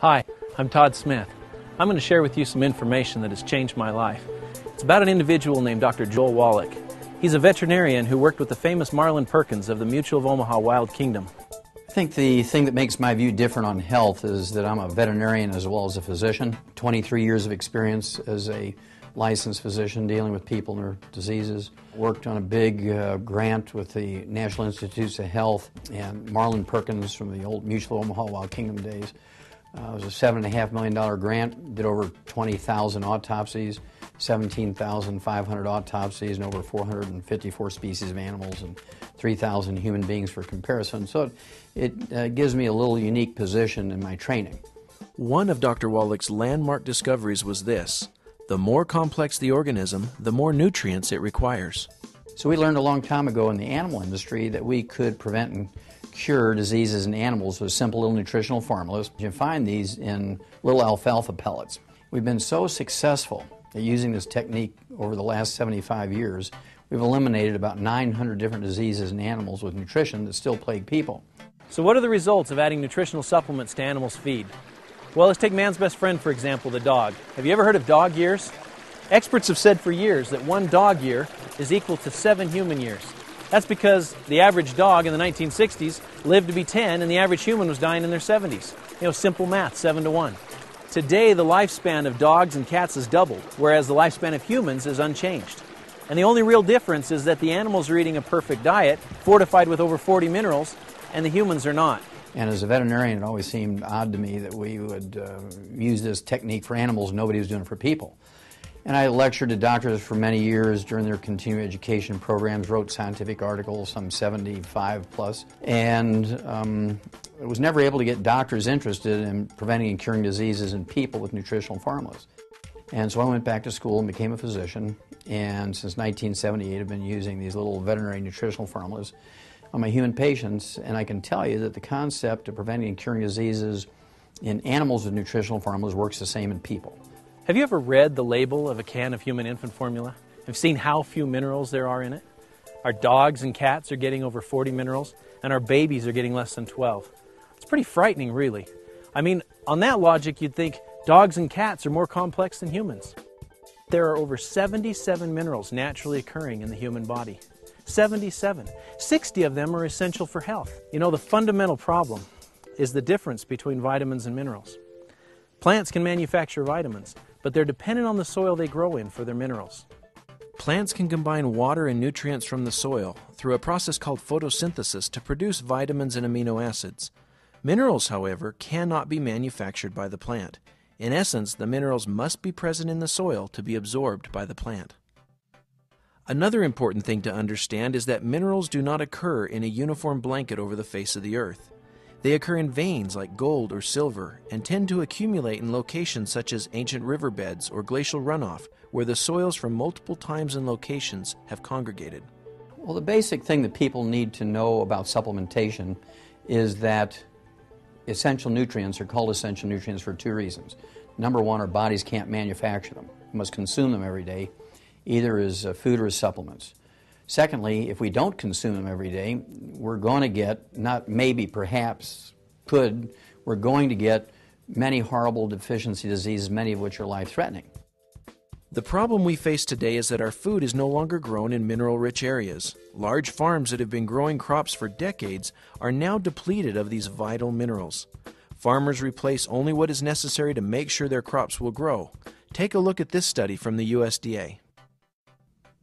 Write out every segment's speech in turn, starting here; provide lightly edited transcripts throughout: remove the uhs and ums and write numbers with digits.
Hi, I'm Todd Smith. I'm going to share with you some information that has changed my life. It's about an individual named Dr. Joel Wallach. He's a veterinarian who worked with the famous Marlin Perkins of the Mutual of Omaha Wild Kingdom. I think the thing that makes my view different on health is that I'm a veterinarian as well as a physician. 23 years of experience as a licensed physician dealing with people and their diseases. Worked on a big grant with the National Institutes of Health and Marlin Perkins from the old Mutual of Omaha Wild Kingdom days. It was a $7.5 million grant, did over 20,000 autopsies, 17,500 autopsies, and over 454 species of animals and 3,000 human beings for comparison. So it gives me a little unique position in my training. One of Dr. Wallach's landmark discoveries was this: the more complex the organism, the more nutrients it requires. So we learned a long time ago in the animal industry that we could prevent and cure diseases in animals with simple little nutritional formulas. You can find these in little alfalfa pellets. We've been so successful at using this technique over the last 75 years, we've eliminated about 900 different diseases in animals with nutrition that still plague people. So what are the results of adding nutritional supplements to animals' feed? Well, let's take man's best friend, for example, the dog. Have you ever heard of dog years? Experts have said for years that one dog year is equal to 7 human years. That's because the average dog in the 1960s lived to be 10 and the average human was dying in their 70s. You know, simple math, 7 to 1. Today, the lifespan of dogs and cats has doubled, whereas the lifespan of humans is unchanged. And the only real difference is that the animals are eating a perfect diet, fortified with over 40 minerals, and the humans are not. And as a veterinarian, it always seemed odd to me that we would use this technique for animals and nobody was doing it for people. And I lectured to doctors for many years during their continuing education programs, wrote scientific articles, some 75 plus, and I was never able to get doctors interested in preventing and curing diseases in people with nutritional formulas. And so I went back to school and became a physician, and since 1978 I've been using these little veterinary nutritional formulas on my human patients, and I can tell you that the concept of preventing and curing diseases in animals with nutritional formulas works the same in people. Have you ever read the label of a can of human infant formula? Have you seen how few minerals there are in it? Our dogs and cats are getting over 40 minerals, and our babies are getting less than 12. It's pretty frightening, really. I mean, on that logic, you'd think dogs and cats are more complex than humans. There are over 77 minerals naturally occurring in the human body. 77. 60 of them are essential for health. You know, the fundamental problem is the difference between vitamins and minerals. Plants can manufacture vitamins, but they're dependent on the soil they grow in for their minerals. Plants can combine water and nutrients from the soil through a process called photosynthesis to produce vitamins and amino acids. Minerals, however, cannot be manufactured by the plant. In essence, the minerals must be present in the soil to be absorbed by the plant. Another important thing to understand is that minerals do not occur in a uniform blanket over the face of the earth. They occur in veins like gold or silver and tend to accumulate in locations such as ancient riverbeds or glacial runoff, where the soils from multiple times and locations have congregated. Well, the basic thing that people need to know about supplementation is that essential nutrients are called essential nutrients for 2 reasons. Number one, our bodies can't manufacture them. We must consume them every day, either as food or as supplements. Secondly, if we don't consume them every day, we're going to get, not maybe, perhaps, we're going to get many horrible deficiency diseases, many of which are life-threatening. The problem we face today is that our food is no longer grown in mineral-rich areas. Large farms that have been growing crops for decades are now depleted of these vital minerals. Farmers replace only what is necessary to make sure their crops will grow. Take a look at this study from the USDA.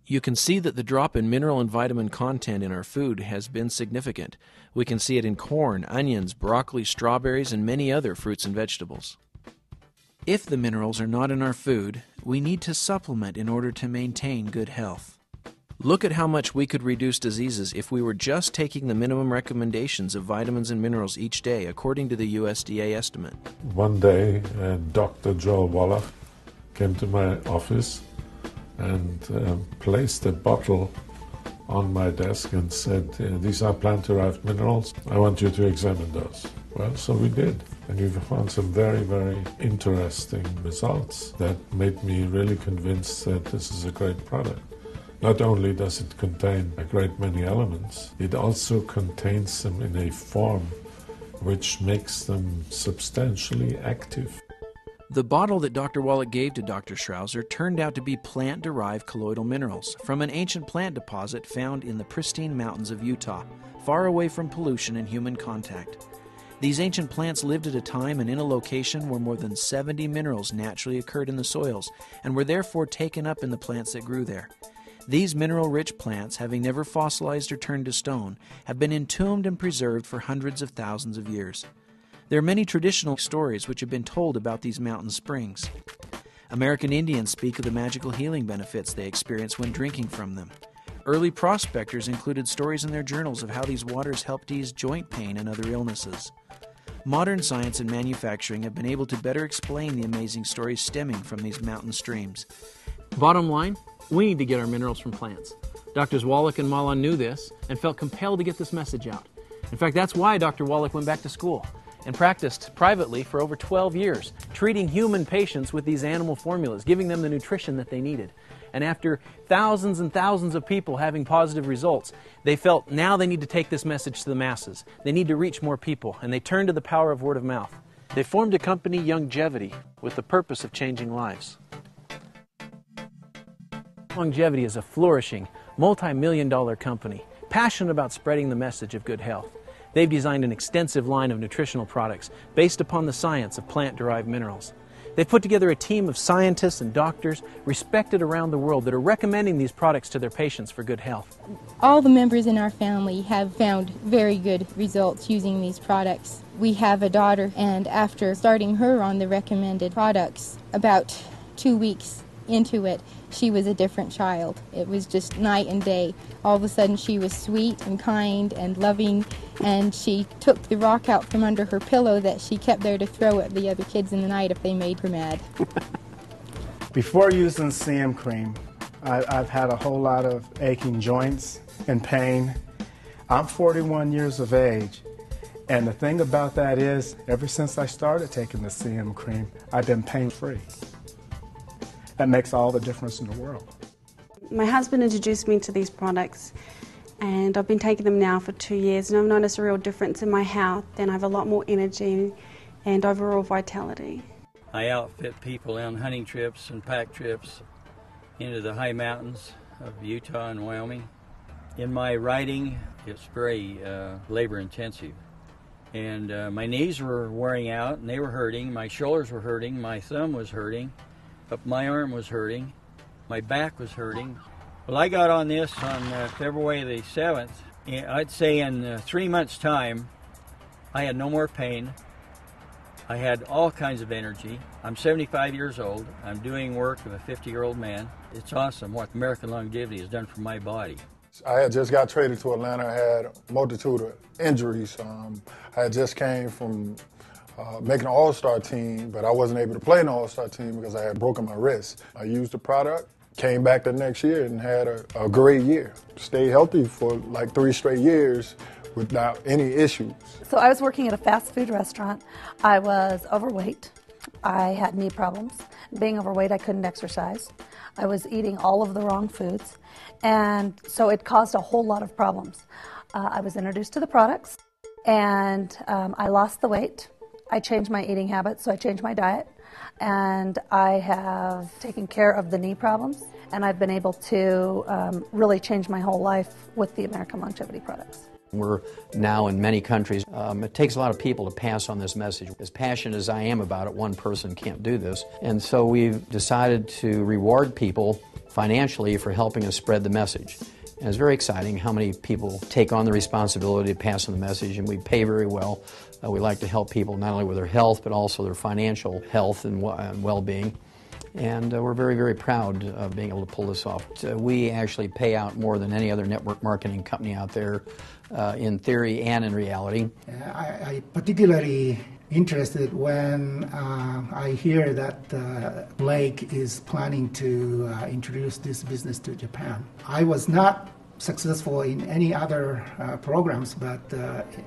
You can see that the drop in mineral and vitamin content in our food has been significant. We can see it in corn, onions, broccoli, strawberries, and many other fruits and vegetables. If the minerals are not in our food, we need to supplement in order to maintain good health. Look at how much we could reduce diseases if we were just taking the minimum recommendations of vitamins and minerals each day, according to the USDA estimate. One day, Dr. Joel Wallach came to my office and placed a bottle on my desk and said, these are plant-derived minerals. I want you to examine those. Well, so we did. And we found some very, very interesting results that made me really convinced that this is a great product. Not only does it contain a great many elements, it also contains them in a form which makes them substantially active. The bottle that Dr. Wallach gave to Dr. Schrouser turned out to be plant-derived colloidal minerals from an ancient plant deposit found in the pristine mountains of Utah, far away from pollution and human contact. These ancient plants lived at a time and in a location where more than 70 minerals naturally occurred in the soils and were therefore taken up in the plants that grew there. These mineral-rich plants, having never fossilized or turned to stone, have been entombed and preserved for hundreds of thousands of years. There are many traditional stories which have been told about these mountain springs. American Indians speak of the magical healing benefits they experience when drinking from them. Early prospectors included stories in their journals of how these waters helped ease joint pain and other illnesses. Modern science and manufacturing have been able to better explain the amazing stories stemming from these mountain streams. Bottom line, we need to get our minerals from plants. Doctors Wallach and Malon knew this and felt compelled to get this message out. In fact, that's why Dr. Wallach went back to school and practiced privately for over 12 years, treating human patients with these animal formulas, giving them the nutrition that they needed. And after thousands and thousands of people having positive results, they felt now they need to take this message to the masses. They need to reach more people, and they turned to the power of word of mouth. They formed a company, Longevity, with the purpose of changing lives. Longevity is a flourishing, multi-million-dollar company, passionate about spreading the message of good health. They've designed an extensive line of nutritional products based upon the science of plant-derived minerals. They've put together a team of scientists and doctors respected around the world that are recommending these products to their patients for good health. All the members in our family have found very good results using these products. We have a daughter, and after starting her on the recommended products, about 2 weeks into it, she was a different child. It was just night and day. All of a sudden she was sweet and kind and loving, and she took the rock out from under her pillow that she kept there to throw at the other kids in the night if they made her mad. Before using CM cream, I've had a whole lot of aching joints and pain. I'm 41 years of age, and the thing about that is, ever since I started taking the CM cream, I've been pain-free. That makes all the difference in the world. My husband introduced me to these products, and I've been taking them now for 2 years, and I've noticed a real difference in my health, and I have a lot more energy and overall vitality. I outfit people on hunting trips and pack trips into the high mountains of Utah and Wyoming. In my riding, it's very labor intensive, and my knees were wearing out and they were hurting, my shoulders were hurting, my thumb was hurting, but my arm was hurting, my back was hurting. Well, I got on this on February the 7th. I'd say in 3 months' time, I had no more pain. I had all kinds of energy. I'm 75 years old. I'm doing work of a 50-year-old man. It's awesome what American Longevity has done for my body. I had just got traded to Atlanta. I had a multitude of injuries. I had just came from making an all-star team, but I wasn't able to play in the all-star team because I had broken my wrist. I used the product, came back the next year and had a great year. Stayed healthy for like 3 straight years without any issues. So I was working at a fast food restaurant. I was overweight. I had knee problems. Being overweight, I couldn't exercise. I was eating all of the wrong foods, and so it caused a whole lot of problems. I was introduced to the products, and I lost the weight. I changed my eating habits, so I changed my diet, and I have taken care of the knee problems, and I've been able to really change my whole life with the American Longevity products. We're now in many countries. It takes a lot of people to pass on this message. As passionate as I am about it, one person can't do this. And so we've decided to reward people financially for helping us spread the message. And it's very exciting how many people take on the responsibility to pass on the message, and we pay very well. We like to help people not only with their health, but also their financial health and well-being. And we're very, very proud of being able to pull this off. We actually pay out more than any other network marketing company out there, in theory and in reality. I particularly interested when I hear that Blake is planning to introduce this business to Japan. I was not successful in any other programs, but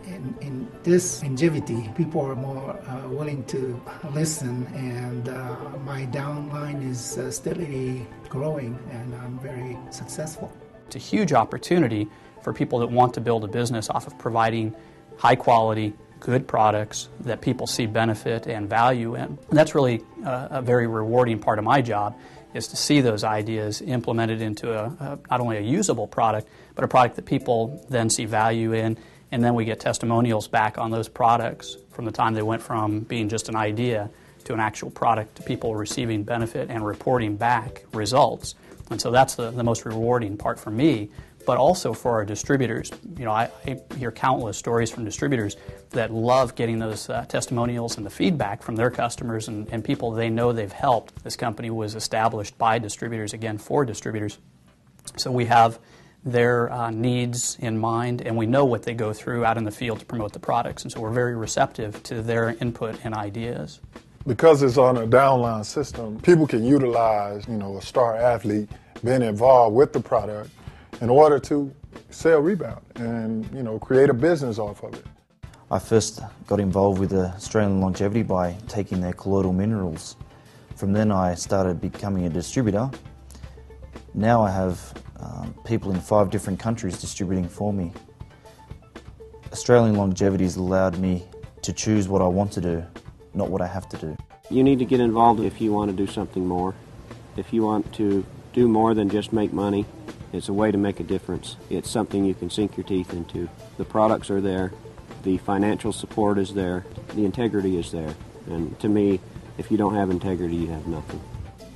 in this longevity, people are more willing to listen, and my downline is steadily growing, and I'm very successful. It's a huge opportunity for people that want to build a business off of providing high quality, good products that people see benefit and value in. And that's really a very rewarding part of my job, is to see those ideas implemented into not only a usable product, but a product that people then see value in, and then we get testimonials back on those products from the time they went from being just an idea to an actual product, to people receiving benefit and reporting back results. And so that's the most rewarding part for me, but also for our distributors. You know, I hear countless stories from distributors that love getting those testimonials and the feedback from their customers and people they know they've helped. This company was established by distributors, again, for distributors. So we have their needs in mind, and we know what they go through out in the field to promote the products. And so we're very receptive to their input and ideas. Because it's on a downline system, people can utilize, a star athlete being involved with the product in order to sell Rebound and, create a business off of it. I first got involved with Australian Longevity by taking their colloidal minerals. From then I started becoming a distributor. Now I have people in 5 different countries distributing for me. Australian Longevity has allowed me to choose what I want to do, not what I have to do. You need to get involved if you want to do something more. If you want to do more than just make money, it's a way to make a difference. It's something you can sink your teeth into. The products are there, the financial support is there, the integrity is there. And to me, if you don't have integrity, you have nothing.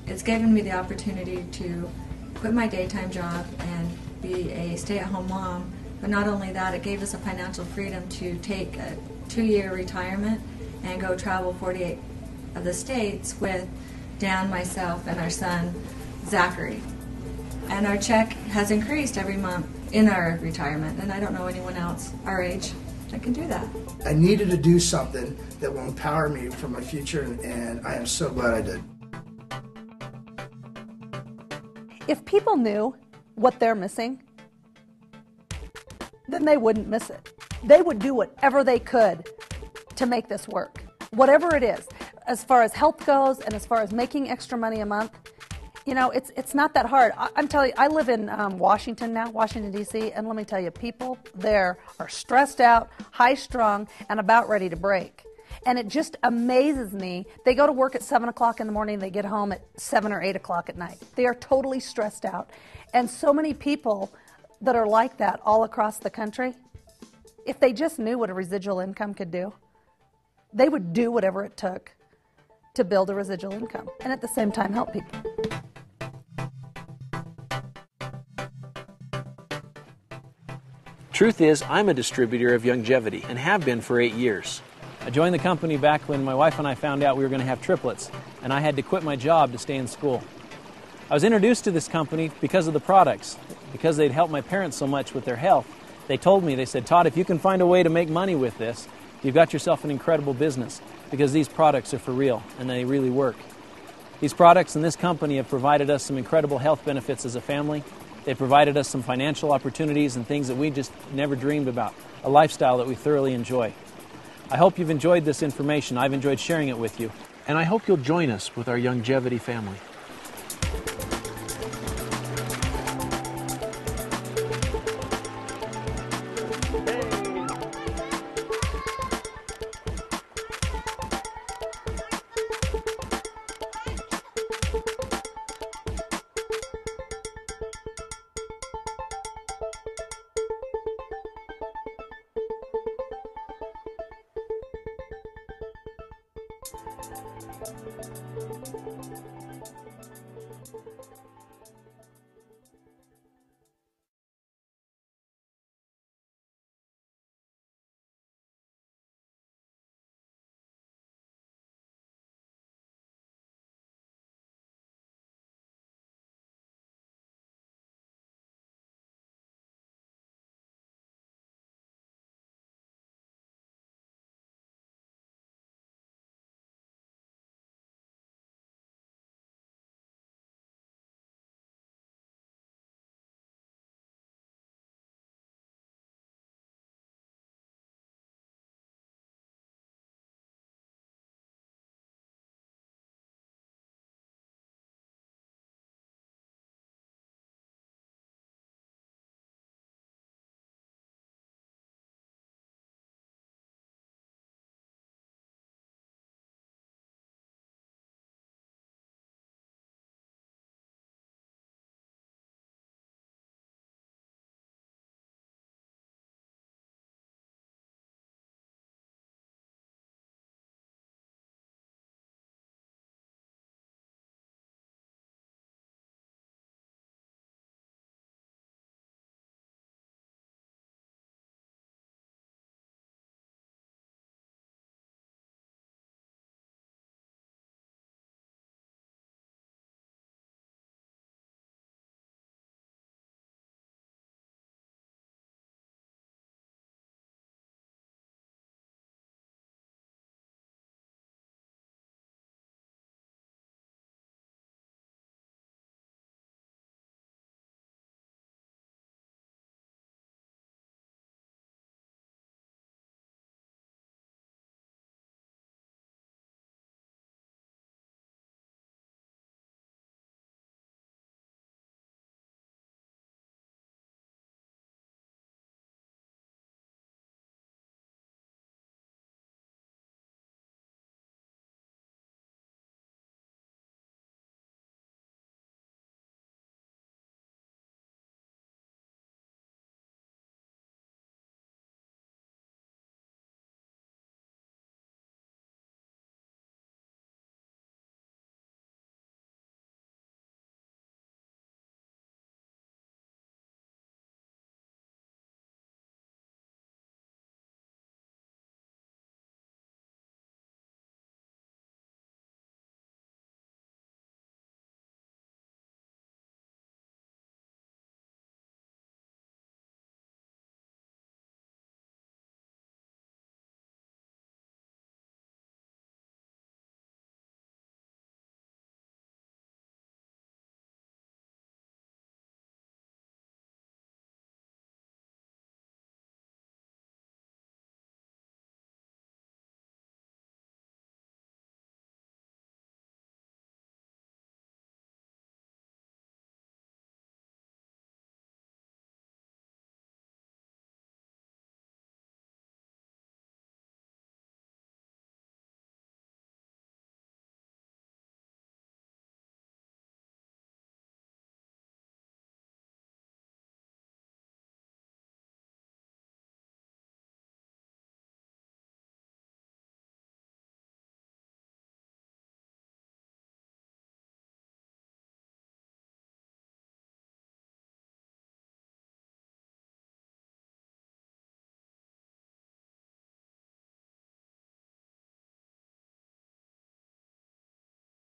It's given me the opportunity to quit my daytime job and be a stay-at-home mom. But not only that, it gave us a financial freedom to take a 2-year retirement and go travel 48 of the states with Dan, myself, and our son, Zachary. And our check has increased every month in our retirement, and I don't know anyone else our age that can do that. I needed to do something that will empower me for my future, and I am so glad I did. If people knew what they're missing, then they wouldn't miss it. They would do whatever they could to make this work. Whatever it is, as far as health goes and as far as making extra money a month, it's not that hard. I'm telling you, I live in Washington now, Washington, D.C., and let me tell you, people there are stressed out, high-strung, and about ready to break. And it just amazes me. They go to work at 7 o'clock in the morning, they get home at 7 or 8 o'clock at night. They are totally stressed out. And so many people that are like that all across the country, if they just knew what a residual income could do, they would do whatever it took to build a residual income and at the same time help people. Truth is, I'm a distributor of Youngevity and have been for 8 years. I joined the company back when my wife and I found out we were going to have triplets, and I had to quit my job to stay in school. I was introduced to this company because of the products, because they'd helped my parents so much with their health. They told me, they said, Todd, if you can find a way to make money with this, you've got yourself an incredible business, because these products are for real and they really work. These products and this company have provided us some incredible health benefits as a family. They've provided us some financial opportunities and things that we just never dreamed about, a lifestyle that we thoroughly enjoy. I hope you've enjoyed this information. I've enjoyed sharing it with you. And I hope you'll join us with our Youngevity family.